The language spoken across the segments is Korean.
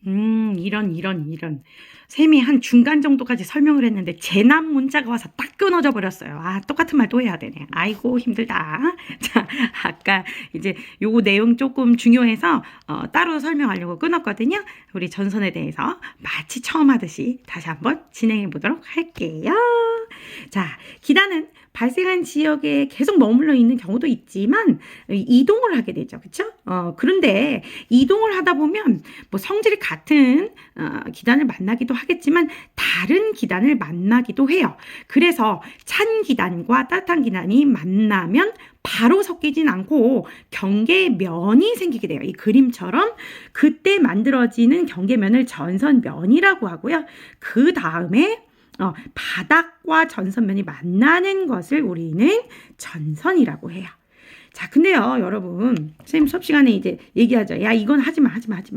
이런. 쌤이 한 중간 정도까지 설명을 했는데 재난 문자가 와서 딱 끊어져 버렸어요. 아, 똑같은 말 또 해야 되네. 아이고, 힘들다. 자, 아까 이제 요거 내용 조금 중요해서 따로 설명하려고 끊었거든요. 우리 전선에 대해서 마치 처음 하듯이 다시 한번 진행해 보도록 할게요. 자, 기단은 발생한 지역에 계속 머물러 있는 경우도 있지만 이동을 하게 되죠. 그렇죠? 그런데 이동을 하다 보면 뭐 성질이 같은 기단을 만나기도 하겠지만 다른 기단을 만나기도 해요. 그래서 찬 기단과 따뜻한 기단이 만나면 바로 섞이진 않고 경계면이 생기게 돼요. 이 그림처럼 그때 만들어지는 경계면을 전선면이라고 하고요. 그 다음에 바닥과 전선면이 만나는 것을 우리는 전선이라고 해요. 자, 근데요, 여러분, 선생님 수업 시간에 이제 얘기하죠. 야, 이건 하지 마.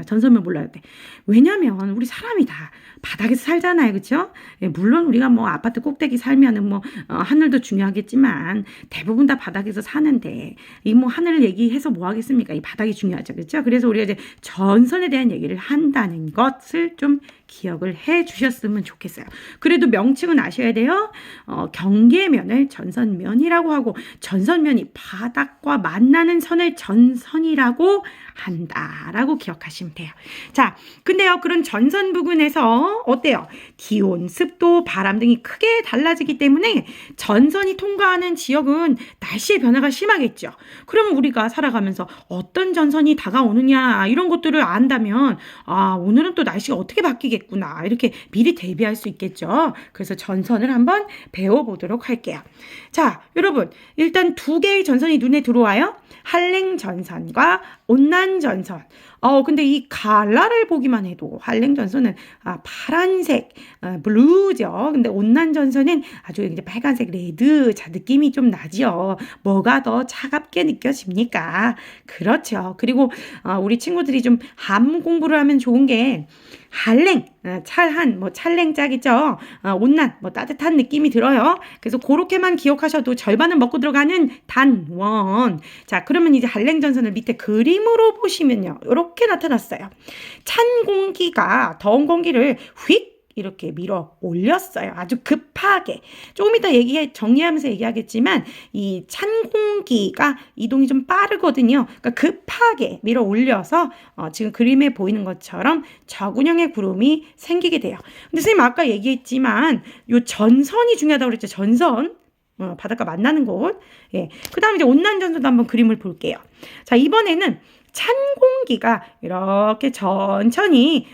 전선면 몰라야 돼. 왜냐면 우리 사람이 다 바닥에서 살잖아요, 그렇죠? 예, 물론 우리가 뭐 아파트 꼭대기 살면은 뭐 하늘도 중요하겠지만 대부분 다 바닥에서 사는데 이 뭐 하늘을 얘기해서 뭐 하겠습니까? 이 바닥이 중요하죠, 그렇죠? 그래서 우리가 이제 전선에 대한 얘기를 한다는 것을 좀 기억을 해 주셨으면 좋겠어요. 그래도 명칭은 아셔야 돼요. 경계면을 전선면이라고 하고 전선면이 바닥과 만나는 선을 전선이라고 한다라고 기억하시면 돼요. 자, 근데요, 그런 전선 부근에서 어때요? 기온, 습도, 바람 등이 크게 달라지기 때문에 전선이 통과하는 지역은 날씨의 변화가 심하겠죠. 그러면 우리가 살아가면서 어떤 전선이 다가오느냐 이런 것들을 안다면 오늘은 또 날씨가 어떻게 바뀌겠구나 이렇게 미리 대비할 수 있겠죠. 그래서 전선을 한번 배워보도록 할게요. 자, 여러분, 일단 두 개의 전선이 눈에 들어와요. 한랭전선과 온난전선. 근데 이 갈라를 보기만 해도 한랭전선은 파란색, 블루죠. 근데 온난전선은 아주 이제 빨간색, 레드. 자, 느낌이 좀 나죠. 뭐가 더 차갑게 느껴집니까? 그렇죠. 그리고 우리 친구들이 좀 한문 공부를 하면 좋은 게 한랭, 찰한, 뭐 찰랭짝이죠. 온난, 뭐 따뜻한 느낌이 들어요. 그래서 그렇게만 기억하셔도 절반은 먹고 들어가는 단원. 자, 그러면 이제 한랭전선을 밑에 그림으로 보시면요. 이렇게 나타났어요. 찬 공기가 더운 공기를 휙 이렇게 밀어 올렸어요. 아주 급하게. 조금 이따 정리하면서 얘기하겠지만 이 찬 공기가 이동이 좀 빠르거든요. 그러니까 급하게 밀어 올려서 지금 그림에 보이는 것처럼 저군형의 구름이 생기게 돼요. 근데 선생님 아까 얘기했지만 요 전선이 중요하다고 그랬죠. 전선. 바닷가 만나는 곳. 예. 그 다음에 이제 온난전선도 한번 그림을 볼게요. 자, 이번에는 찬 공기가 이렇게 천천히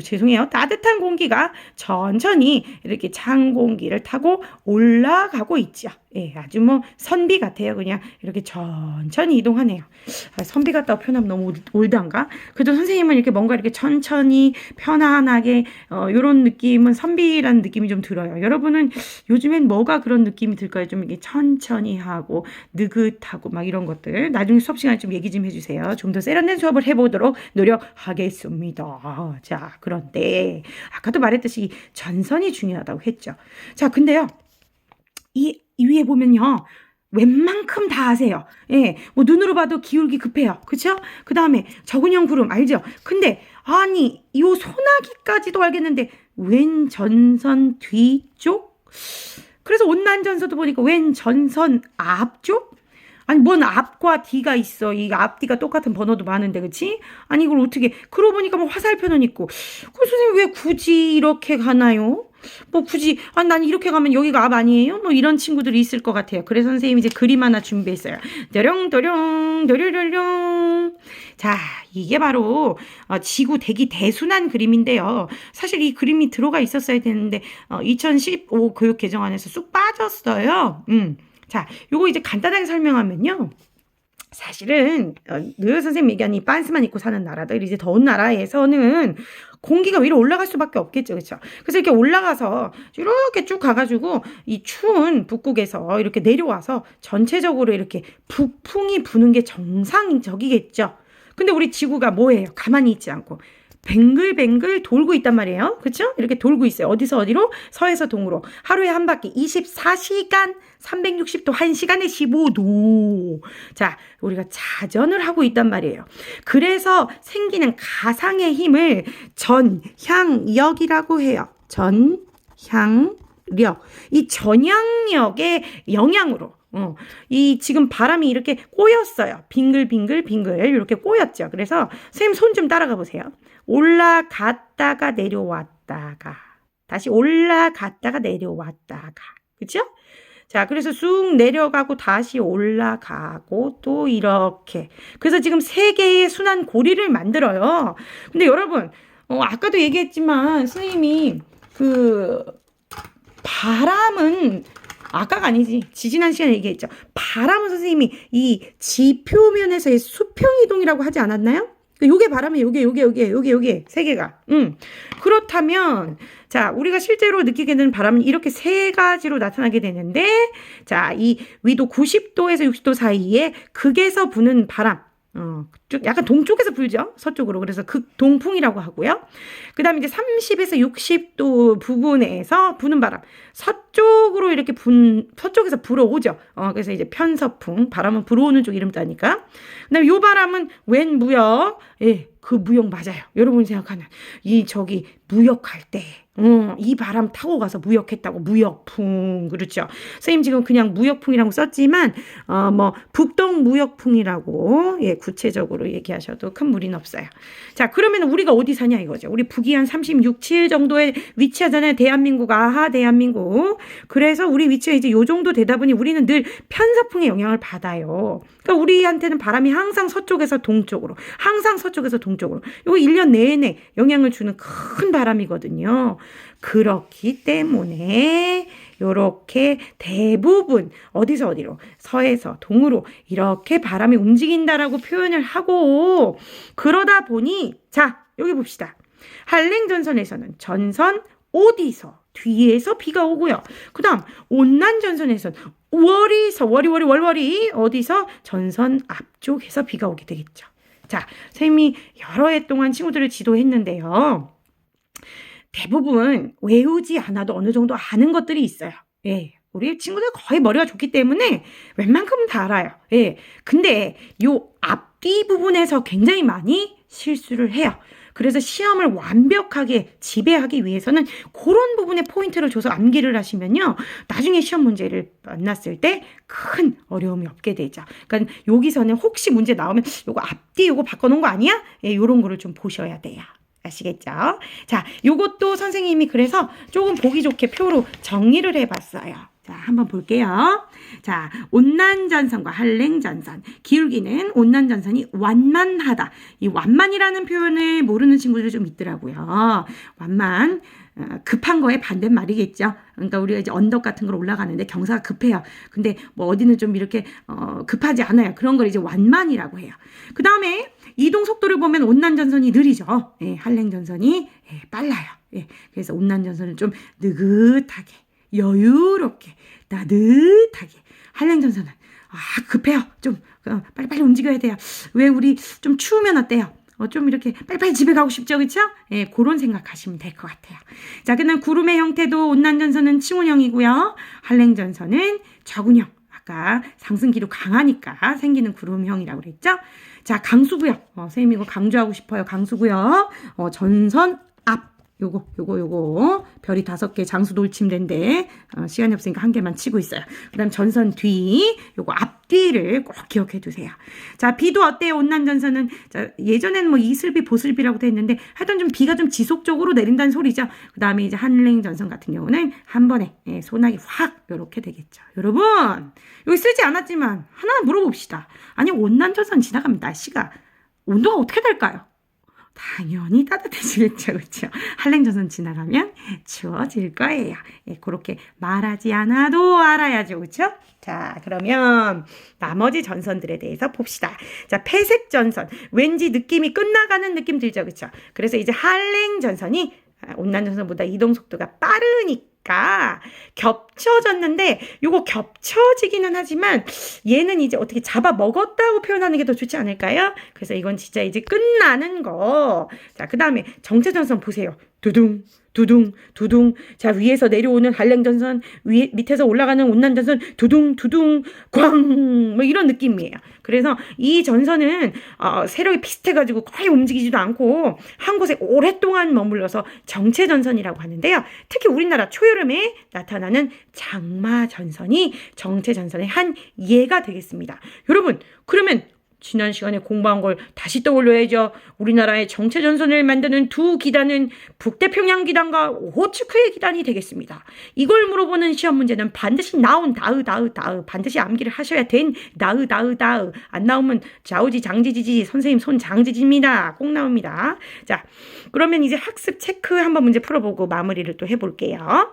죄송해요. 따뜻한 공기가 천천히 이렇게 찬 공기를 타고 올라가고 있죠. 예, 아주 뭐 선비 같아요. 그냥 이렇게 천천히 이동하네요. 선비 같다고 표현하면 너무 올드한가? 그래도 선생님은 이렇게 뭔가 이렇게 천천히 편안하게 이런 느낌은 선비라는 느낌이 좀 들어요. 여러분은 요즘엔 뭐가 그런 느낌이 들까요? 좀 이게 천천히 하고 느긋하고 막 이런 것들 나중에 수업 시간에 좀 얘기 좀 해주세요. 좀 더 세련된 수업을 해보도록 노력하겠습니다. 자, 그런데 아까도 말했듯이 전선이 중요하다고 했죠. 자, 근데요. 이 위에 보면요. 웬만큼 다 아세요. 예, 뭐 눈으로 봐도 기울기 급해요. 그렇죠? 그 다음에 저근형 구름 알죠? 근데 아니 이 소나기까지도 알겠는데 웬 전선 뒤쪽? 그래서 온난전선도 보니까 웬 전선 앞쪽? 아니 뭔 앞과 뒤가 있어. 이 앞뒤가 똑같은 번호도 많은데 그치? 아니 이걸 어떻게 그러고 보니까 뭐 화살표는 있고 그 선생님 왜 굳이 이렇게 가나요? 뭐 굳이 난 이렇게 가면 여기가 앞 아니에요? 뭐 이런 친구들이 있을 것 같아요. 그래서 선생님이 이제 그림 하나 준비했어요. 도룡도룡 도룡도룡. 자, 이게 바로 지구 대기 대순환 그림인데요. 사실 이 그림이 들어가 있었어야 되는데 2015 교육 개정안에서 쑥 빠졌어요. 자, 요거 이제 간단하게 설명하면요. 사실은 늘 선생님 얘기한 이 빤스만 입고 사는 나라들 이제 더운 나라에서는 공기가 위로 올라갈 수밖에 없겠죠. 그렇죠? 그래서 이렇게 올라가서 이렇게 쭉 가가지고 이 추운 북극에서 이렇게 내려와서 전체적으로 이렇게 북풍이 부는 게 정상적이겠죠. 근데 우리 지구가 뭐예요? 가만히 있지 않고 뱅글뱅글 돌고 있단 말이에요. 그렇죠? 이렇게 돌고 있어요. 어디서 어디로? 서에서 동으로. 하루에 한 바퀴 24시간 360도 1시간에 15도. 자, 우리가 자전을 하고 있단 말이에요. 그래서 생기는 가상의 힘을 전향력이라고 해요. 전향력. 이 전향력의 영향으로 이 지금 바람이 이렇게 꼬였어요. 빙글빙글 이렇게 꼬였죠. 그래서 선생님 손 좀 따라가 보세요. 올라갔다가 내려왔다가 다시 올라갔다가 내려왔다가 그렇죠? 자, 그래서 쑥 내려가고 다시 올라가고 또 이렇게. 그래서 지금 세 개의 순환 고리를 만들어요. 근데 여러분, 아까도 얘기했지만 선생님이 바람은 아까가 아니지. 지지난 시간에 얘기했죠. 바람은 선생님이 이 지표면에서의 수평 이동이라고 하지 않았나요? 요게 바람이에요. 요게 세 개가. 그렇다면 자, 우리가 실제로 느끼게 되는 바람은 이렇게 세 가지로 나타나게 되는데 자, 이 위도 90도에서 60도 사이에 극에서 부는 바람. 약간 동쪽에서 불죠. 서쪽으로. 그래서 극동풍이라고 하고요. 그 다음에 이제 30에서 60도 부분에서 부는 바람. 서쪽으로 이렇게 서쪽에서 불어오죠. 그래서 이제 편서풍. 바람은 불어오는 쪽 이름 따니까. 그 다음에 요 바람은 웬 무역. 예, 그 무역 맞아요. 여러분이 생각하는 저기 무역할 때. 이 바람 타고 가서 무역했다고 무역풍 그렇죠. 선생님 지금 그냥 무역풍이라고 썼지만 북동 무역풍이라고 구체적으로 얘기하셔도 큰 무리는 없어요. 자, 그러면 우리가 어디 사냐 이거죠. 우리 북위 한 36, 7 정도에 위치하잖아요. 대한민국 대한민국. 그래서 우리 위치가 이제 요 정도 되다 보니 우리는 늘 편서풍의 영향을 받아요. 그러니까 우리한테는 바람이 항상 서쪽에서 동쪽으로 요거 1년 내내 영향을 주는 큰 바람이거든요. 그렇기 때문에 요렇게 대부분 어디서 어디로 서에서 동으로 이렇게 바람이 움직인다라고 표현을 하고 그러다 보니 자, 여기 봅시다. 한랭전선에서는 전선 어디서 뒤에서 비가 오고요. 그 다음 온난전선에서는 월월이 어디서 전선 앞쪽에서 비가 오게 되겠죠. 자, 선생님이 여러 해 동안 친구들을 지도했는데요. 대부분 외우지 않아도 어느 정도 아는 것들이 있어요. 예. 우리 친구들 거의 머리가 좋기 때문에 웬만큼은 다 알아요. 예. 근데 요 앞뒤 부분에서 굉장히 많이 실수를 해요. 그래서 시험을 완벽하게 지배하기 위해서는 그런 부분에 포인트를 줘서 암기를 하시면요. 나중에 시험 문제를 만났을 때 큰 어려움이 없게 되죠. 그러니까 여기서는 혹시 문제 나오면 요거 앞뒤 요거 바꿔놓은 거 아니야? 예, 요런 거를 좀 보셔야 돼요. 아시겠죠? 자, 요것도 선생님이 그래서 조금 보기 좋게 표로 정리를 해봤어요. 자, 한번 볼게요. 자, 온난전선과 한랭전선. 기울기는 온난전선이 완만하다. 이 완만이라는 표현을 모르는 친구들이 좀 있더라고요. 완만. 급한 거에 반대말이겠죠. 그러니까 우리가 이제 언덕 같은 걸 올라가는데 경사가 급해요. 근데 뭐 어디는 좀 이렇게 급하지 않아요. 그런 걸 이제 완만이라고 해요. 그 다음에 이동 속도를 보면 온난전선이 느리죠. 예, 한랭전선이 빨라요. 예, 그래서 온난전선은 좀 느긋하게 여유롭게 따뜻하게 한랭전선은 급해요. 좀 빨리빨리 움직여야 돼요. 왜 우리 좀 추우면 어때요? 좀 이렇게 빨리빨리 집에 가고 싶죠, 그렇죠? 예, 그런 생각하시면 될 것 같아요. 자, 그다음 구름의 형태도 온난전선은 층운형이고요. 한랭전선은 저군형. 아까 상승기로 강하니까 생기는 구름형이라고 그랬죠? 자, 강수구요. 선생님 이거 강조하고 싶어요. 강수구요. 전선 앞. 요거 별이 5개 장수 돌침대인데 시간이 없으니까 한 개만 치고 있어요. 그 다음 전선 뒤 요거 앞뒤를 꼭 기억해 두세요. 자, 비도 어때요? 온난전선은 자, 예전에는 뭐 이슬비 보슬비라고도 했는데 하여튼 좀 비가 좀 지속적으로 내린다는 소리죠. 그 다음에 이제 한랭전선 같은 경우는 한 번에 소나기 확 요렇게 되겠죠. 여러분 여기 쓰지 않았지만 하나 물어봅시다. 아니 온난전선 지나가면 날씨가 온도가 어떻게 될까요? 당연히 따뜻해지겠죠. 그렇죠? 한랭전선 지나가면 추워질 거예요. 예, 그렇게 말하지 않아도 알아야죠. 그렇죠? 자, 그러면 나머지 전선들에 대해서 봅시다. 자, 폐색전선. 왠지 느낌이 끝나가는 느낌 들죠. 그렇죠? 그래서 이제 한랭전선이 온난전선보다 이동 속도가 빠르니까 보니까 겹쳐졌는데 요거 겹쳐지기는 하지만 얘는 이제 어떻게 잡아 먹었다고 표현하는 게 더 좋지 않을까요? 그래서 이건 진짜 이제 끝나는 거. 자, 그 다음에 정체전선 보세요. 두둥 두둥 두둥. 자, 위에서 내려오는 한랭전선, 밑에서 올라가는 온난전선, 두둥 두둥 꽝, 뭐 이런 느낌이에요. 그래서 이 전선은 세력이 비슷해가지고 거의 움직이지도 않고 한 곳에 오랫동안 머물러서 정체전선이라고 하는데요. 특히 우리나라 초여름에 나타나는 장마전선이 정체전선의 한 예가 되겠습니다. 여러분, 그러면 지난 시간에 공부한 걸 다시 떠올려야죠. 우리나라의 정체전선을 만드는 두 기단은 북태평양 기단과 오호츠크의 기단이 되겠습니다. 이걸 물어보는 시험 문제는 반드시 나온 다으 반드시 암기를 하셔야 된 다으 안 나오면 좌우지 장지지지 선생님 손 장지지입니다. 꼭 나옵니다. 자, 그러면 이제 학습 체크 한번 문제 풀어보고 마무리를 또 해볼게요.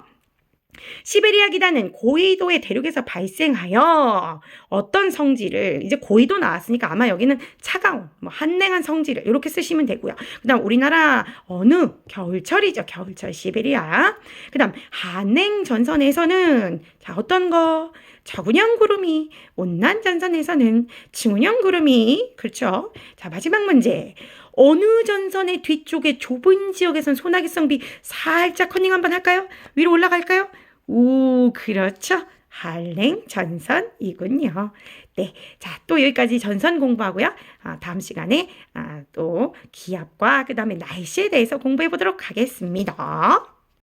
시베리아 기단은 고緯도의 대륙에서 발생하여 어떤 성질을, 이제 고緯도 나왔으니까 아마 여기는 차가운 한랭한 성질을 이렇게 쓰시면 되고요. 그 다음 우리나라 어느 겨울철이죠. 겨울철 시베리아. 그 다음 한랭 전선에서는 자, 어떤 거? 저군형 구름이, 온난 전선에서는 층운형 구름이. 그렇죠. 자, 마지막 문제. 어느 전선의 뒤쪽에 좁은 지역에선 소나기성 비 살짝 커닝 한번 할까요? 위로 올라갈까요? 오, 그렇죠. 한랭 전선이군요. 네, 자, 또 여기까지 전선 공부하고요. 다음 시간에 또 기압과 그 다음에 날씨에 대해서 공부해 보도록 하겠습니다.